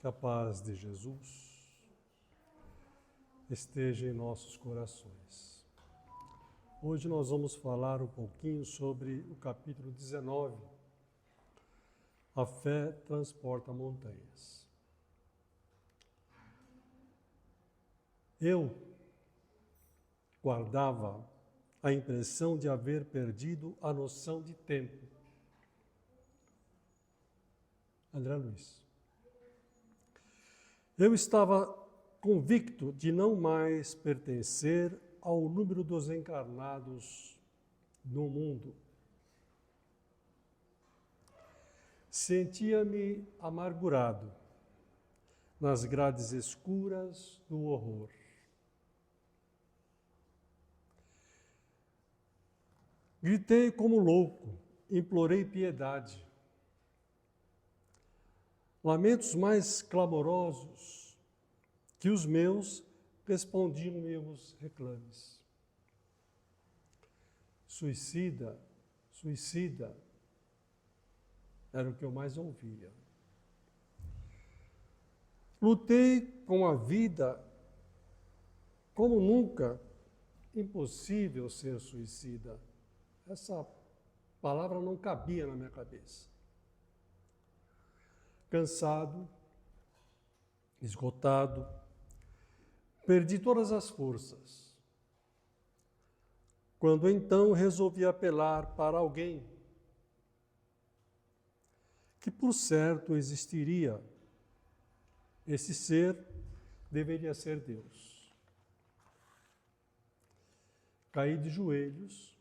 Que a paz de Jesus esteja em nossos corações. Hoje nós vamos falar um pouquinho sobre o capítulo 19. A fé transporta montanhas. Eu guardava a impressão de haver perdido a noção de tempo. André Luiz. Eu estava convicto de não mais pertencer ao número dos encarnados no mundo. Sentia-me amargurado nas grades escuras do horror. Gritei como louco, implorei piedade. Lamentos mais clamorosos que os meus respondiam meus reclames. Suicida, suicida, era o que eu mais ouvia. Lutei com a vida como nunca. Impossível ser suicida. Essa palavra não cabia na minha cabeça. Cansado, esgotado, perdi todas as forças. Quando então resolvi apelar para alguém que por certo existiria. Esse ser deveria ser Deus. Caí de joelhos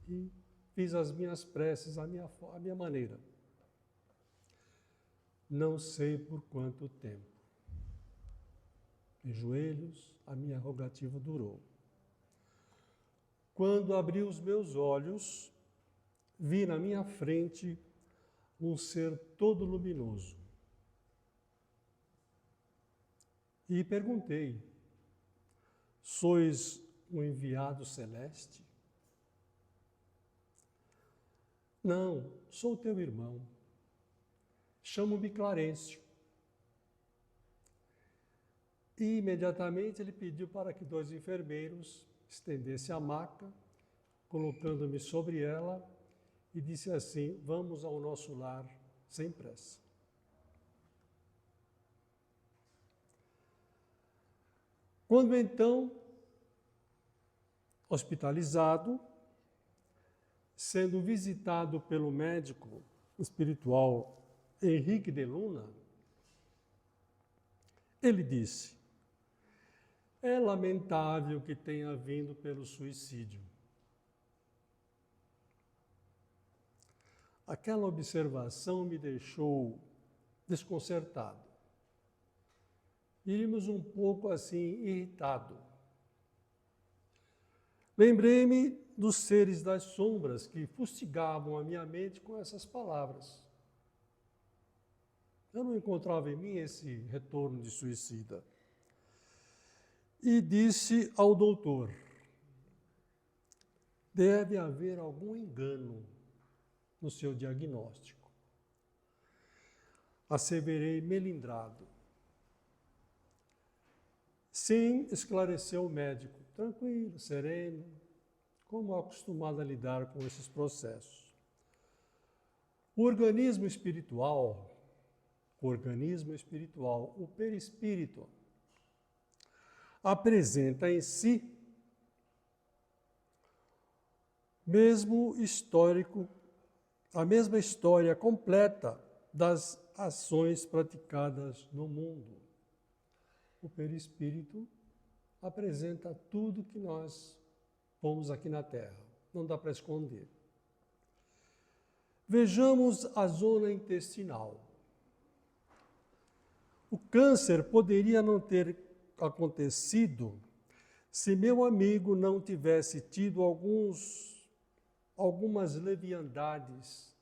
e fiz as minhas preces à minha maneira. Não sei por quanto tempo. De joelhos, a minha rogativa durou. Quando abri os meus olhos, vi na minha frente um ser todo luminoso. E perguntei: sois um enviado celeste? Não, sou teu irmão. Chamo-me Clarencio. E imediatamente ele pediu para que 2 enfermeiros estendessem a maca, colocando-me sobre ela, e disse assim: vamos ao nosso lar sem pressa. Quando então, hospitalizado, sendo visitado pelo médico espiritual Henrique de Luna, ele disse: é lamentável que tenha vindo pelo suicídio. Aquela observação me deixou desconcertado. Diríamos um pouco assim, irritado. Lembrei-me dos seres das sombras que fustigavam a minha mente com essas palavras. Eu não encontrava em mim esse retorno de suicida. E disse ao doutor: deve haver algum engano no seu diagnóstico. Asseverei melindrado. Sim, esclareceu o médico, tranquilo, sereno, como acostumado a lidar com esses processos. O organismo espiritual, o perispírito, apresenta em si a mesma história completa das ações praticadas no mundo. O perispírito apresenta tudo que nós pomos aqui na Terra. Não dá para esconder. Vejamos a zona intestinal. O câncer poderia não ter acontecido se meu amigo não tivesse tido algumas leviandades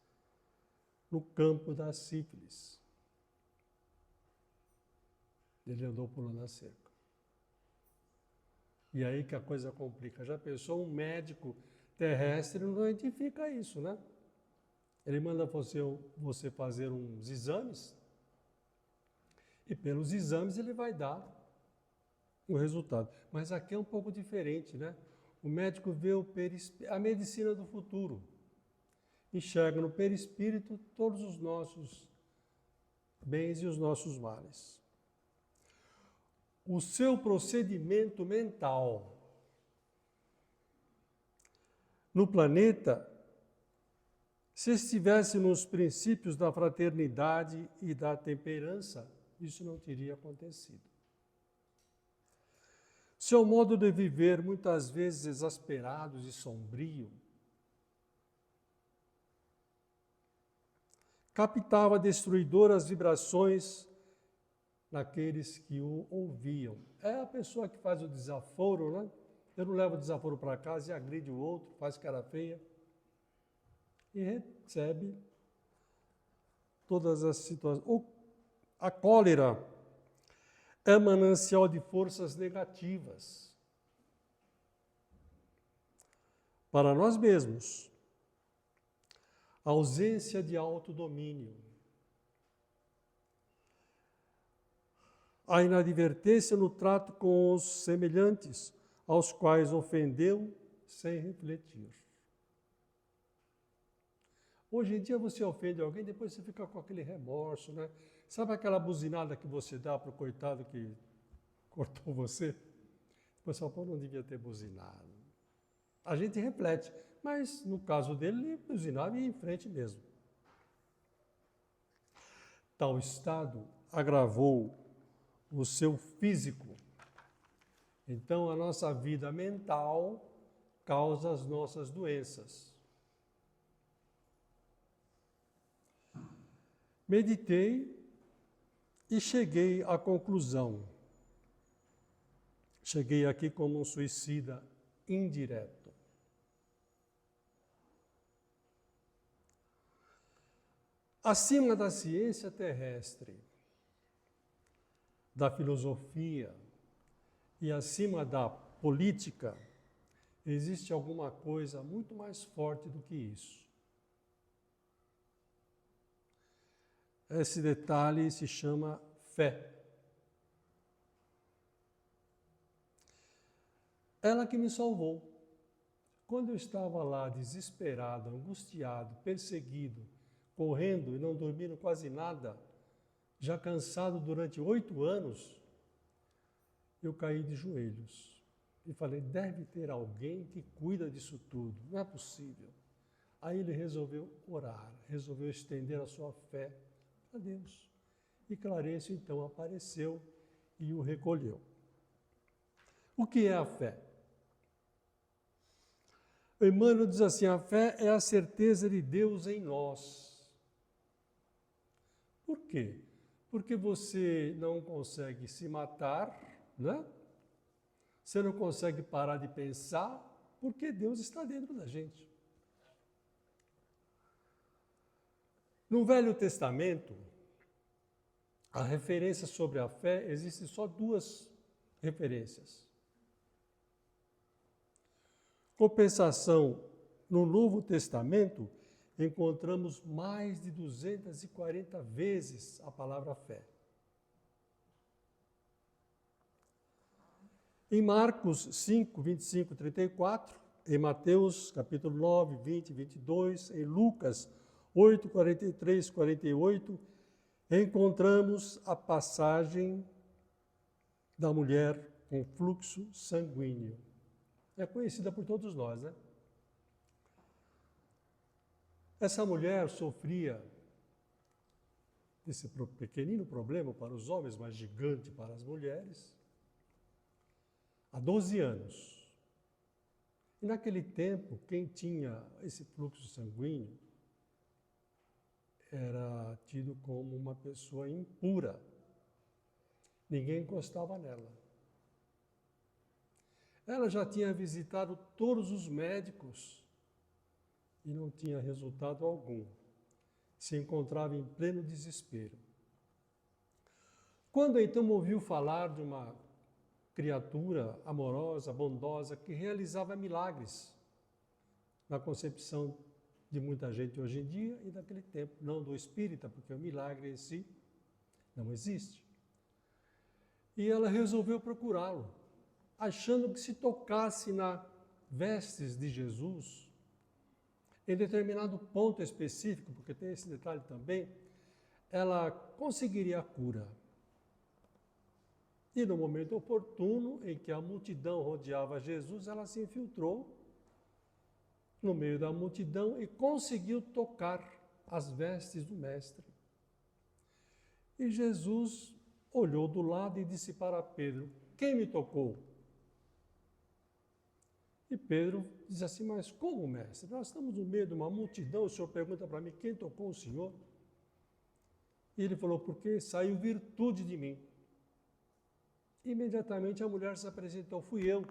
no campo da sífilis. Ele andou pulando a cerca. E aí que a coisa complica. Já pensou, um médico terrestre não identifica isso, né? Ele manda você fazer uns exames E pelos exames ele vai dar o resultado. Mas aqui é um pouco diferente, né? O médico vê a medicina do futuro. Enxerga no perispírito todos os nossos bens e os nossos males. O seu procedimento mental no planeta, se estivesse nos princípios da fraternidade e da temperança, isso não teria acontecido. Seu modo de viver, muitas vezes exasperado e sombrio, captava destruidoras vibrações naqueles que o ouviam. É a pessoa que faz o desaforo, né? Eu não levo o desaforo para casa e agride o outro, faz cara feia e recebe todas as situações. A cólera é manancial de forças negativas para nós mesmos. A ausência de autodomínio. A inadvertência no trato com os semelhantes, aos quais ofendeu sem refletir. Hoje em dia você ofende alguém, depois você fica com aquele remorso, né? Sabe aquela buzinada que você dá para o coitado que cortou você? Depois você fala, pô, não devia ter buzinado. A gente reflete, mas no caso dele, ele buzinava e ia em frente mesmo. Tal estado agravou o seu físico. Então, a nossa vida mental causa as nossas doenças. Meditei e cheguei à conclusão. Cheguei aqui como um suicida indireto. Acima da ciência terrestre, da filosofia e acima da política, existe alguma coisa muito mais forte do que isso. Esse detalhe se chama fé. Ela que me salvou. Quando eu estava lá desesperado, angustiado, perseguido, correndo e não dormindo quase nada, já cansado durante 8 anos, eu caí de joelhos e falei, deve ter alguém que cuida disso tudo, não é possível. Aí ele resolveu orar, resolveu estender a sua fé a Deus. E Clarencio então apareceu e o recolheu. O que é a fé? Emmanuel diz assim, a fé é a certeza de Deus em nós. Por quê? Porque você não consegue se matar, né? Você não consegue parar de pensar, porque Deus está dentro da gente. No Velho Testamento, a referência sobre a fé, existem só 2 referências. Compensação, no Novo Testamento, encontramos mais de 240 vezes a palavra fé. Em Marcos 5, 25 e 34, em Mateus capítulo 9, 20 e 22, em Lucas 8, 43 e 48, encontramos a passagem da mulher com fluxo sanguíneo. É conhecida por todos nós, né? Essa mulher sofria desse pequenino problema para os homens, mas gigante para as mulheres, há 12 anos. E naquele tempo, quem tinha esse fluxo sanguíneo era tido como uma pessoa impura. Ninguém encostava nela. Ela já tinha visitado todos os médicos e não tinha resultado algum. Se encontrava em pleno desespero. Quando então ouviu falar de uma criatura amorosa, bondosa, que realizava milagres na concepção de muita gente hoje em dia e naquele tempo, não do espírita, porque o milagre em si não existe. E ela resolveu procurá-lo, achando que se tocasse na vestes de Jesus, em determinado ponto específico, porque tem esse detalhe também, ela conseguiria a cura. E no momento oportuno, em que a multidão rodeava Jesus, ela se infiltrou no meio da multidão e conseguiu tocar as vestes do Mestre. E Jesus olhou do lado e disse para Pedro: quem me tocou? E Pedro diz assim: mas como, mestre? Nós estamos no meio de uma multidão, o senhor pergunta para mim quem tocou o senhor? E ele falou: porque saiu virtude de mim. Imediatamente a mulher se apresentou: fui eu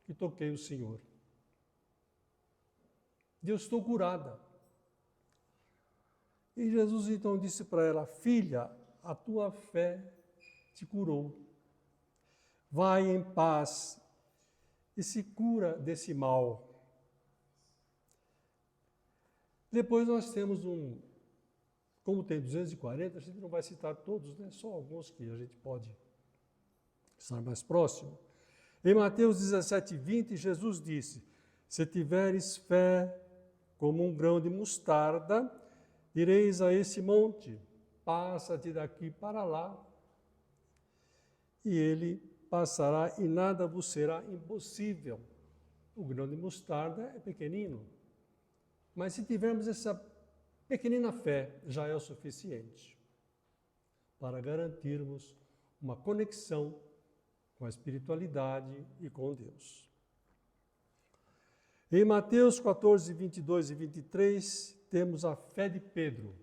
que toquei o senhor. Eu estou curada. E Jesus então disse para ela: filha, a tua fé te curou. Vai em paz e se cura desse mal. Depois nós temos como tem 240, a gente não vai citar todos, né? Só alguns que a gente pode estar mais próximo. Em Mateus 17, 20, Jesus disse: se tiveres fé como um grão de mostarda, direis a esse monte: passa-te daqui para lá, e ele passará e nada vos será impossível. O grão de mostarda é pequenino, mas se tivermos essa pequenina fé, já é o suficiente para garantirmos uma conexão com a espiritualidade e com Deus. Em Mateus 14, 22 e 23, temos a fé de Pedro.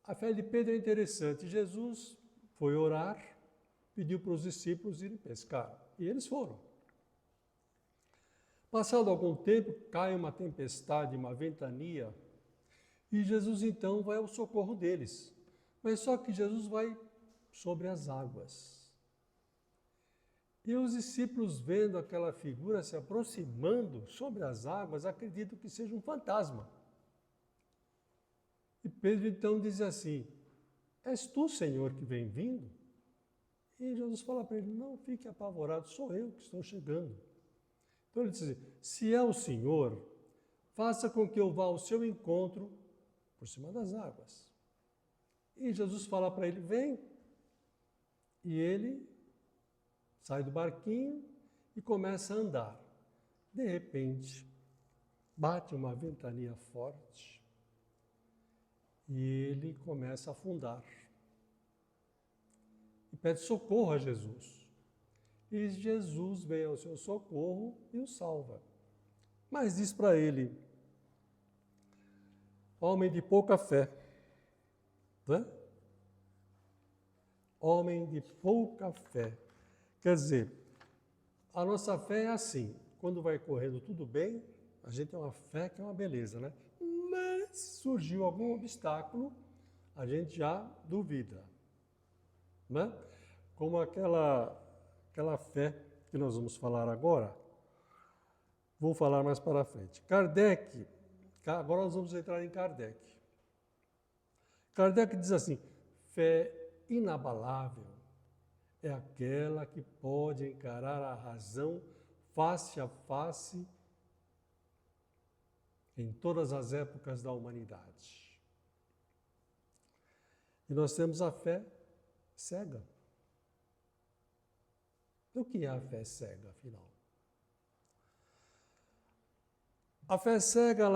A fé de Pedro é interessante. Jesus foi orar, pediu para os discípulos irem pescar, e eles foram. Passado algum tempo, cai uma tempestade, uma ventania, e Jesus então vai ao socorro deles. Mas só que Jesus vai sobre as águas. E os discípulos, vendo aquela figura se aproximando sobre as águas, acreditam que seja um fantasma. E Pedro então diz assim: és tu, Senhor, que vem vindo? E Jesus fala para ele: não fique apavorado, sou eu que estou chegando. Então ele diz: se é o Senhor, faça com que eu vá ao seu encontro por cima das águas. E Jesus fala para ele: vem. E ele sai do barquinho e começa a andar. De repente, bate uma ventania forte e ele começa a afundar. E pede socorro a Jesus. E Jesus vem ao seu socorro e o salva. Mas diz para ele: homem de pouca fé, né? Homem de pouca fé. Quer dizer, a nossa fé é assim: quando vai correndo tudo bem, a gente tem uma fé que é uma beleza, né? Mas surgiu algum obstáculo, a gente já duvida, né? Como aquela fé que nós vamos falar agora, vou falar mais para frente. Kardec, agora nós vamos entrar em Kardec. Kardec diz assim: fé inabalável é aquela que pode encarar a razão face a face em todas as épocas da humanidade. E nós temos a fé cega. O que é a fé cega, afinal? A fé cega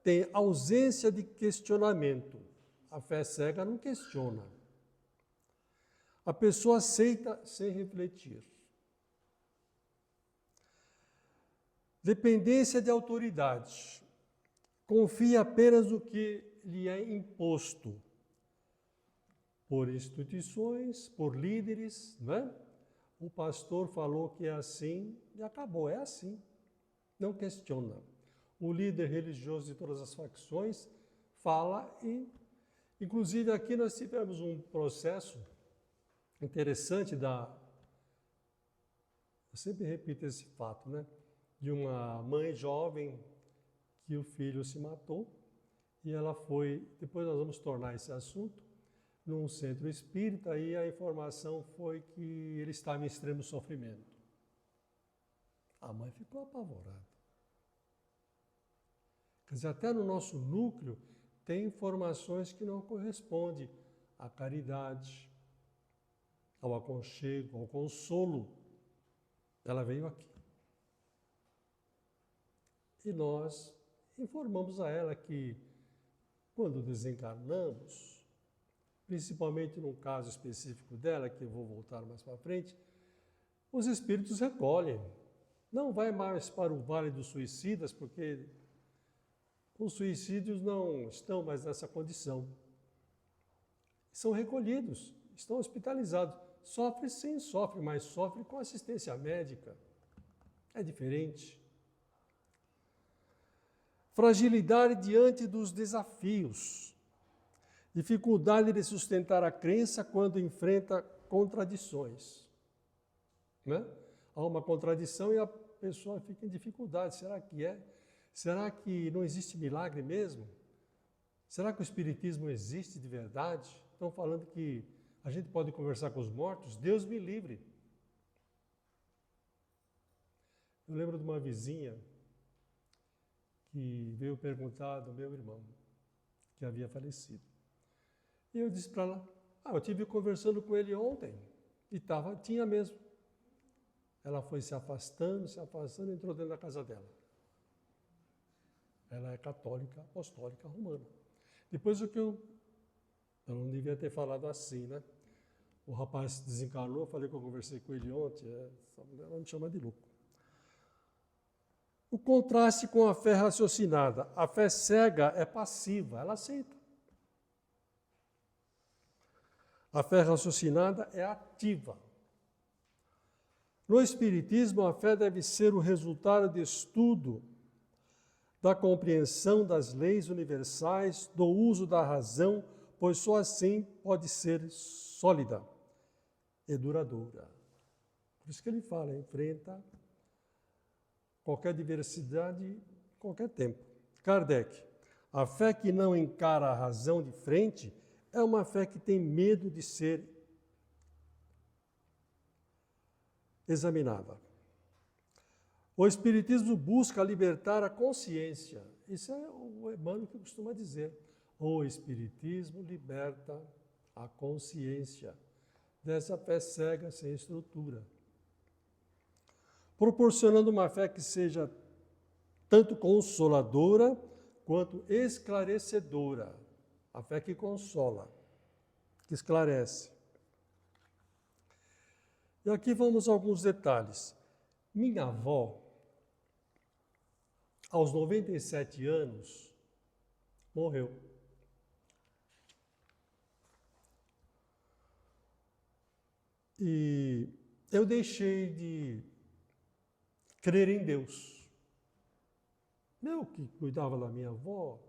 tem ausência de questionamento. A fé cega não questiona. A pessoa aceita sem refletir. Dependência de autoridade. Confia apenas no que lhe é imposto por instituições, por líderes, não é? O pastor falou que é assim e acabou, é assim. Não questiona. O líder religioso de todas as facções fala e, inclusive, aqui nós tivemos um processo interessante eu sempre repito esse fato, né? De uma mãe jovem que o filho se matou e ela foi, depois nós vamos tornar esse assunto, num centro espírita e a informação foi que ele estava em extremo sofrimento. A mãe ficou apavorada. Quer dizer, até no nosso núcleo tem informações que não correspondem à caridade, ao aconchego, ao consolo. Ela veio aqui. E nós informamos a ela que, quando desencarnamos, principalmente num caso específico dela, que eu vou voltar mais para frente, os espíritos recolhem. Não vai mais para o Vale dos Suicidas, porque os suicídios não estão mais nessa condição. São recolhidos, estão hospitalizados. Sofre sim, sofre, mas sofre com assistência médica. É diferente. Fragilidade diante dos desafios. Dificuldade de sustentar a crença quando enfrenta contradições. Né? Há uma contradição e a pessoa fica em dificuldade. Será que é? Será que não existe milagre mesmo? Será que o espiritismo existe de verdade? Estão falando que a gente pode conversar com os mortos? Deus me livre. Eu lembro de uma vizinha que veio perguntar do meu irmão, que havia falecido. E eu disse para ela, eu estive conversando com ele ontem, e tinha mesmo. Ela foi se afastando, entrou dentro da casa dela. Ela é católica, apostólica, romana. Depois eu não devia ter falado assim, né? O rapaz desencarnou, eu falei que eu conversei com ele ontem, essa mulher me chama de louco. O contraste com a fé raciocinada. A fé cega é passiva, ela aceita. A fé raciocinada é ativa. No Espiritismo, a fé deve ser o resultado de estudo, da compreensão das leis universais, do uso da razão, pois só assim pode ser sólida e duradoura. Por isso que ele fala, enfrenta qualquer diversidade, qualquer tempo. Kardec, a fé que não encara a razão de frente é uma fé que tem medo de ser examinada. O Espiritismo busca libertar a consciência. Isso é o Emmanuel que costuma dizer. O Espiritismo liberta a consciência dessa fé cega sem estrutura, proporcionando uma fé que seja tanto consoladora quanto esclarecedora. A fé que consola, que esclarece. E aqui vamos a alguns detalhes. Minha avó, aos 97 anos, morreu. E eu deixei de crer em Deus. Eu que cuidava da minha avó,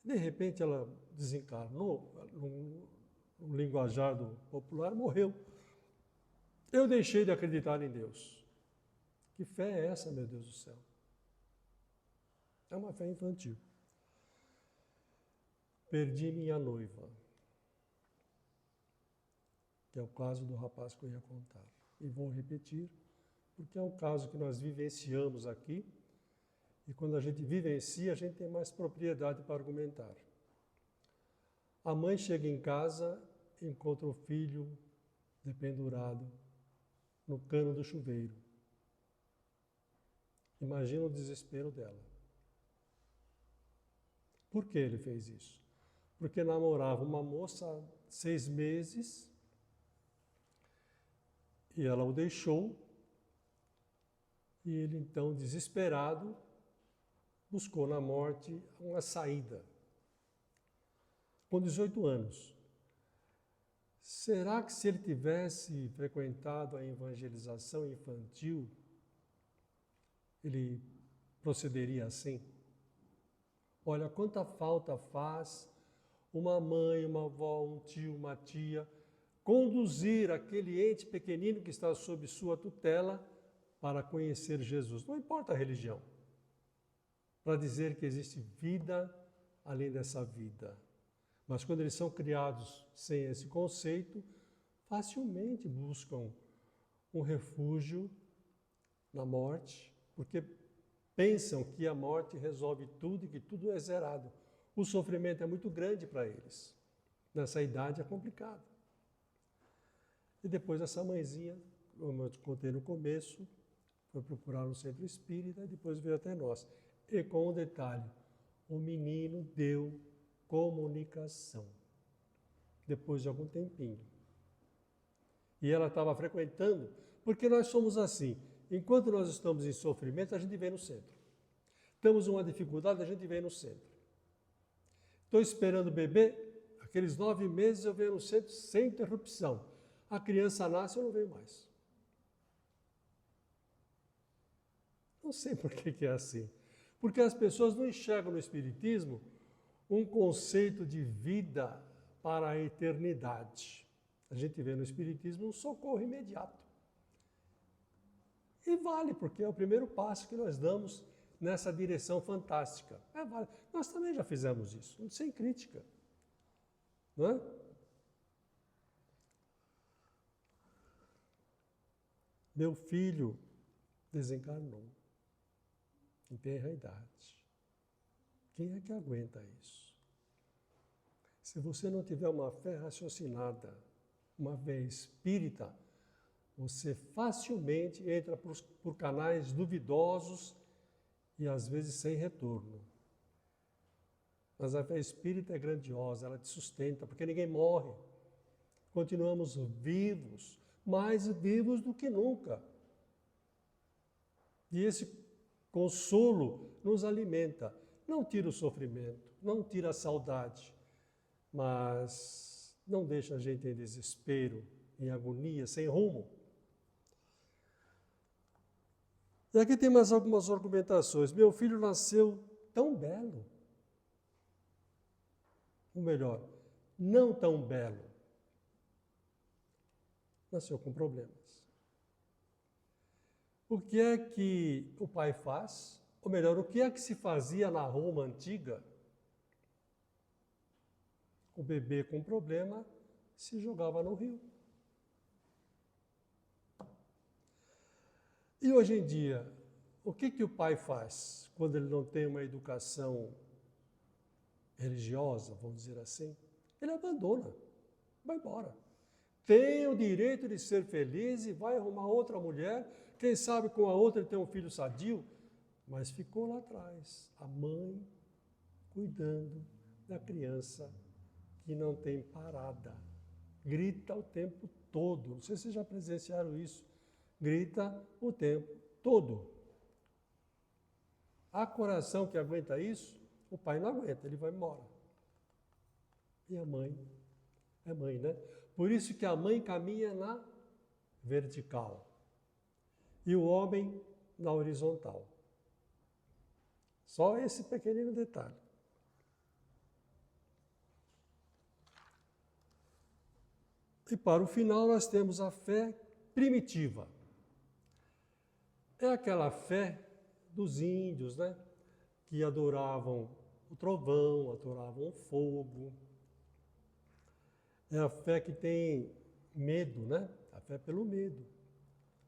de repente ela desencarnou, no linguajar do popular, morreu. Eu deixei de acreditar em Deus. Que fé é essa, meu Deus do céu? É uma fé infantil. Perdi minha noiva, que é o caso do rapaz que eu ia contar. E vou repetir, porque é um caso que nós vivenciamos aqui, e quando a gente vivencia, a gente tem mais propriedade para argumentar. A mãe chega em casa, encontra o filho dependurado no cano do chuveiro. Imagina o desespero dela. Por que ele fez isso? Porque namorava uma moça há 6 meses e ela o deixou e ele então, desesperado, buscou na morte uma saída. Com 18 anos. Será que se ele tivesse frequentado a evangelização infantil, ele procederia assim? Olha, quanta falta faz uma mãe, uma avó, um tio, uma tia, conduzir aquele ente pequenino que está sob sua tutela para conhecer Jesus. Não importa a religião. Para dizer que existe vida além dessa vida. Mas quando eles são criados sem esse conceito, facilmente buscam um refúgio na morte, porque pensam que a morte resolve tudo e que tudo é zerado. O sofrimento é muito grande para eles. Nessa idade é complicado. E depois essa mãezinha, como eu contei no começo, foi procurar um centro espírita e depois veio até nós. E com um detalhe, o menino deu comunicação, depois de algum tempinho. E ela estava frequentando, porque nós somos assim, enquanto nós estamos em sofrimento, a gente vem no centro. Temos uma dificuldade, a gente vem no centro. Estou esperando o bebê, aqueles 9 meses eu venho no centro sem interrupção. A criança nasce, eu não venho mais. Não sei por que é assim. Porque as pessoas não enxergam no Espiritismo um conceito de vida para a eternidade. A gente vê no Espiritismo um socorro imediato. E vale, porque é o primeiro passo que nós damos nessa direção fantástica. Vale. Nós também já fizemos isso, sem crítica. Não é? Meu filho desencarnou em tenra idade. Quem é que aguenta isso? Se você não tiver uma fé raciocinada, uma fé espírita, você facilmente entra por canais duvidosos e às vezes sem retorno. Mas a fé espírita é grandiosa, ela te sustenta, porque ninguém morre. Continuamos vivos, mais vivos do que nunca. E esse consolo nos alimenta. Não tira o sofrimento, não tira a saudade, mas não deixa a gente em desespero, em agonia, sem rumo. E aqui tem mais algumas argumentações. Meu filho nasceu tão belo. Ou melhor, não tão belo. Nasceu com problemas. O que é que o pai faz? Ou melhor, o que é que se fazia na Roma antiga? O bebê com problema se jogava no rio. E hoje em dia, o que o pai faz quando ele não tem uma educação religiosa, vamos dizer assim? Ele abandona, vai embora. Tem o direito de ser feliz e vai arrumar outra mulher, quem sabe com a outra ele tem um filho sadio, mas ficou lá atrás, a mãe cuidando da criança que não tem parada. Grita o tempo todo, não sei se vocês já presenciaram isso, grita o tempo todo. Há coração que aguenta isso, o pai não aguenta, ele vai embora. E a mãe? É mãe, né? Por isso que a mãe caminha na vertical e o homem na horizontal. Só esse pequenino detalhe. E para o final nós temos a fé primitiva. É aquela fé dos índios, né? Que adoravam o trovão, adoravam o fogo. É a fé que tem medo, né? A fé pelo medo.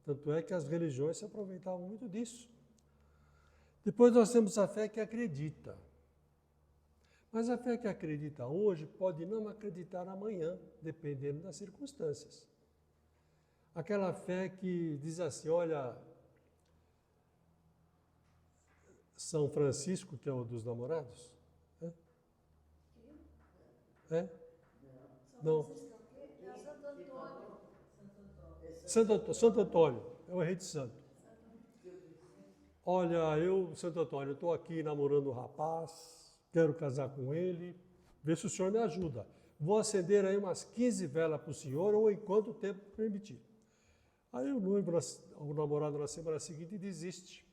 Tanto é que as religiões se aproveitavam muito disso. Depois nós temos a fé que acredita. Mas a fé que acredita hoje pode não acreditar amanhã, dependendo das circunstâncias. Aquela fé que diz assim, olha, São Francisco, que é o dos namorados? É? Não. Santo Antônio, eu errei de santo. Olha, Santo Antônio, eu estou aqui namorando um rapaz, quero casar com ele, vê se o senhor me ajuda. Vou acender aí umas 15 velas para o senhor, ou enquanto o tempo permitir. Aí o namorado na semana seguinte desiste.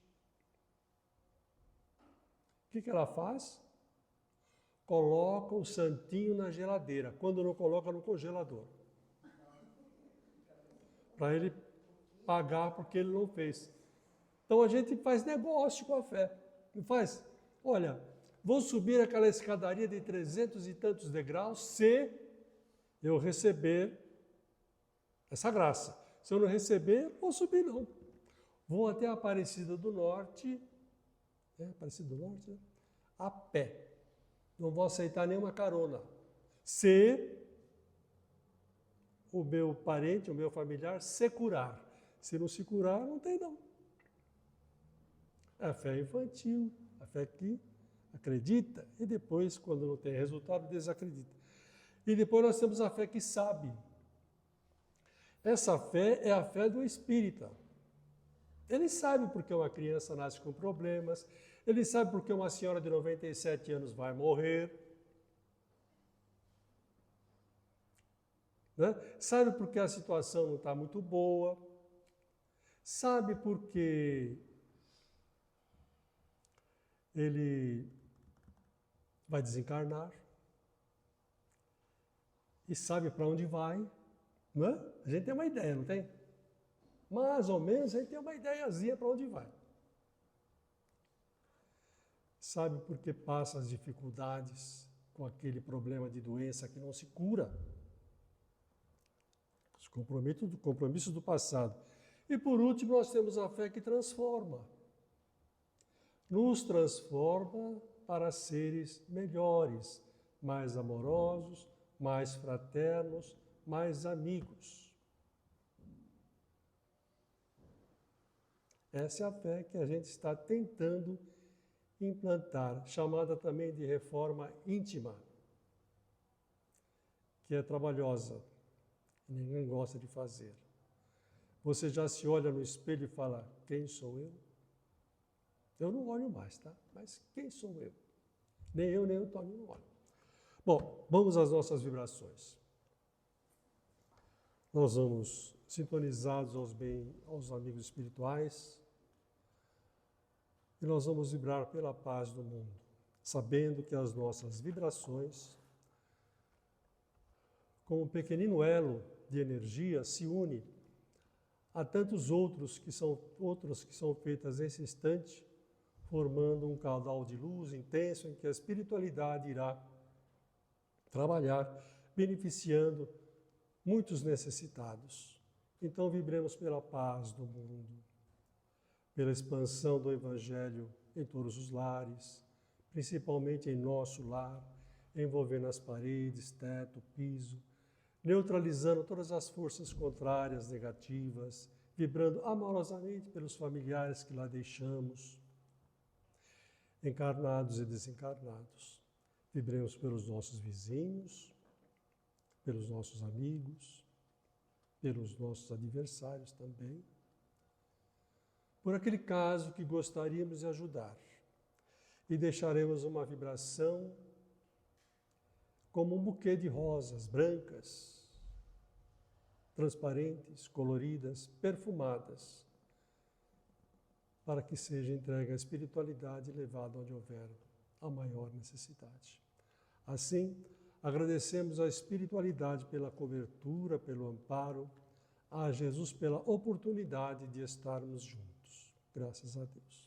O que ela faz? Coloca o santinho na geladeira, quando não coloca no congelador. Para ele pagar porque ele não fez. Então a gente faz negócio com a fé. Não faz? Olha, vou subir aquela escadaria de 300 e tantos degraus se eu receber essa graça. Se eu não receber, não vou subir não. Vou até a Aparecida do Norte, Aparecida do Norte, né? A pé. Não vou aceitar nenhuma carona. Se o meu parente, o meu familiar, se curar. Se não se curar, não tem não. É a fé infantil, a fé que acredita e depois, quando não tem resultado, desacredita. E depois nós temos a fé que sabe. Essa fé é a fé do espírita. Ele sabe porque uma criança nasce com problemas, ele sabe porque uma senhora de 97 anos vai morrer, né? Sabe porque a situação não está muito boa, sabe porque ele vai desencarnar e sabe para onde vai, não é? A gente tem uma ideia, não tem? Mais ou menos a gente tem uma ideiazinha para onde vai. Sabe por que passa as dificuldades com aquele problema de doença que não se cura? Os compromissos do passado. E por último, nós temos a fé que transforma. Nos transforma para seres melhores, mais amorosos, mais fraternos, mais amigos. Essa é a fé que a gente está tentando implantar, chamada também de reforma íntima, que é trabalhosa, ninguém gosta de fazer. Você já se olha no espelho e fala, quem sou eu? Eu não olho mais, tá? Mas quem sou eu? Nem eu, nem o Tony não olho. Bom, vamos às nossas vibrações. Nós vamos sintonizados aos amigos espirituais, e nós vamos vibrar pela paz do mundo, sabendo que as nossas vibrações, como um pequenino elo de energia, se une a tantos outras que são feitas nesse instante, formando um caudal de luz intenso em que a espiritualidade irá trabalhar, beneficiando muitos necessitados. Então vibremos pela paz do mundo, pela expansão do Evangelho em todos os lares, principalmente em nosso lar, envolvendo as paredes, teto, piso, neutralizando todas as forças contrárias, negativas, vibrando amorosamente pelos familiares que lá deixamos, encarnados e desencarnados. Vibremos pelos nossos vizinhos, pelos nossos amigos, pelos nossos adversários também, por aquele caso que gostaríamos de ajudar. E deixaremos uma vibração como um buquê de rosas brancas, transparentes, coloridas, perfumadas, para que seja entregue à espiritualidade e levada onde houver a maior necessidade. Assim, agradecemos à espiritualidade pela cobertura, pelo amparo, a Jesus pela oportunidade de estarmos juntos. Graças a Deus.